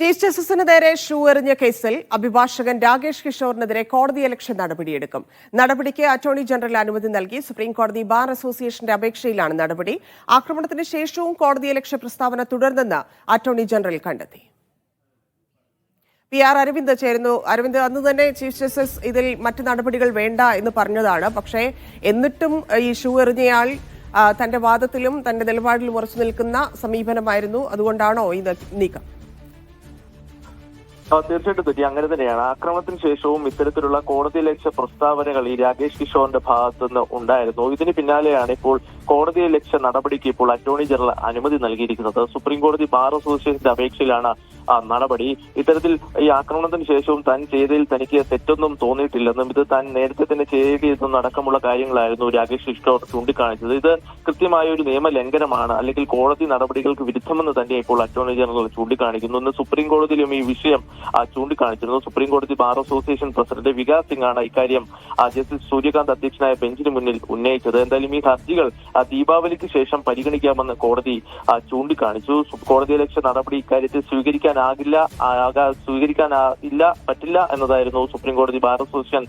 Chief ജസ്റ്റിസിന് നേരെ shoe എറിഞ്ഞ കേസിൽ അഭിഭാഷകൻ രാകേഷ് കിഷോറിനെതിരെ കോടതിയലക്ഷ്യ നടപടിയെടുക്കും. നടപടിക്ക് അറ്റോർണി ജനറൽ അനുമതി നൽകി. സുപ്രീംകോടതി ബാർ അസോസിയേഷന്റെ അപേക്ഷയിലാണ് നടപടി. ആക്രമണത്തിന് ശേഷവും കോടതിയലക്ഷ്യ പ്രസ്താവന തുടർന്നെന്ന് അറ്റോർണി ജനറൽ കണ്ടെത്തി. PR അരവിന്ദ് ചേരുന്നു. അരവിന്ദ്, അന്ന് തന്നെ ചീഫ് ജസ്റ്റിസ് ഇതിൽ മറ്റ് നടപടികൾ വേണ്ട എന്ന് പറഞ്ഞതാണ്. പക്ഷേ എന്നിട്ടും ഈ ഷൂ എറിഞ്ഞയാൾ തന്റെ വാദത്തിലും തന്റെ നിലപാടിലും ഉറച്ചു നിൽക്കുന്ന സമീപനമായിരുന്നു. അതുകൊണ്ടാണോ ഈ നീക്കം? തീർച്ചയായിട്ടും തെറ്റി. അങ്ങനെ തന്നെയാണ്. ആക്രമണത്തിന് ശേഷവും ഇത്തരത്തിലുള്ള കോടതിയലക്ഷ്യ പ്രസ്താവനകൾ ഈ രാകേഷ് കിഷോറിന്റെ ഭാഗത്തുനിന്ന് ഉണ്ടായിരുന്നു. ഇതിന് പിന്നാലെയാണ് ഇപ്പോൾ കോടതിയലക്ഷ്യ നടപടിക്ക് ഇപ്പോൾ അറ്റോർണി ജനറൽ അനുമതി നൽകിയിരിക്കുന്നത്. സുപ്രീംകോടതി ബാർ അസോസിയേഷന്റെ അപേക്ഷയിലാണ് നടപടി. ഇത്തരത്തിൽ ഈ ആക്രമണത്തിന് ശേഷവും താൻ ചെയ്തതിൽ തനിക്ക് തെറ്റൊന്നും തോന്നിയിട്ടില്ലെന്നും ഇത് താൻ നേരത്തെ തന്നെ ചെയ്തിരുന്ന അടക്കമുള്ള കാര്യങ്ങളായിരുന്നു രാകേഷ് കിഷോർ ചൂണ്ടിക്കാണിച്ചത്. ഇത് കൃത്യമായ ഒരു നിയമലംഘനമാണ്, അല്ലെങ്കിൽ കോടതി നടപടികൾക്ക് വിരുദ്ധമെന്ന് തന്നെ ഇപ്പോൾ അറ്റോർണി ജനറൽ ചൂണ്ടിക്കാണിക്കുന്നു. ഇന്ന് സുപ്രീം കോടതിയിലും ഈ വിഷയം ചൂണ്ടിക്കാണിച്ചിരുന്നു. സുപ്രീം കോടതി bar association president Vikas Singh ആണ് ഇക്കാര്യം ജസ്റ്റിസ് സൂര്യകാന്ത് അധ്യക്ഷനായ ബെഞ്ചിന് മുന്നിൽ ഉന്നയിച്ചത്. എന്തായാലും ഈ ഹർജികൾ ദീപാവലിക്ക് ശേഷം പരിഗണിക്കാമെന്ന് കോടതി ചൂണ്ടിക്കാണിച്ചു. കോടതിയലക്ഷ്യ നടപടി ഇക്കാര്യത്തിൽ പറ്റില്ല എന്നതായിരുന്നു സുപ്രീം കോടതി ബാർ അസോസിയേഷൻ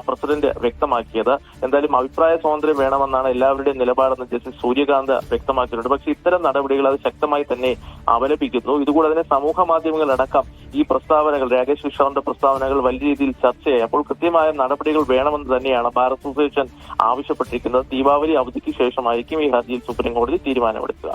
പ്രസിഡന്റ് വ്യക്തമാക്കിയത്. എന്തായാലും അഭിപ്രായ സ്വാതന്ത്ര്യം വേണമെന്നാണ് എല്ലാവരുടെയും നിലപാടെന്ന് ജസ്റ്റിസ് സൂര്യകാന്ത് വ്യക്തമാക്കിയിട്ടുണ്ട്. പക്ഷേ ഇത്തരം നടപടികൾ അത് ശക്തമായി തന്നെ അപലപിക്കുന്നു. ഇതുകൂടാതെ തന്നെ സമൂഹ മാധ്യമങ്ങളടക്കം ഈ പ്രസ്താവനകൾ, രാകേഷ് കിഷോറിന്റെ പ്രസ്താവനകൾ വലിയ രീതിയിൽ ചർച്ചയായി. അപ്പോൾ കൃത്യമായ നടപടികൾ വേണമെന്ന് തന്നെയാണ് ബാർ അസോസിയേഷൻ ആവശ്യപ്പെട്ടിരിക്കുന്നത്. ദീപാവലി അവധിക്ക് ശേഷമായിരിക്കും ഈ ഹർജിയിൽ സുപ്രീം കോടതി തീരുമാനമെടുക്കുക.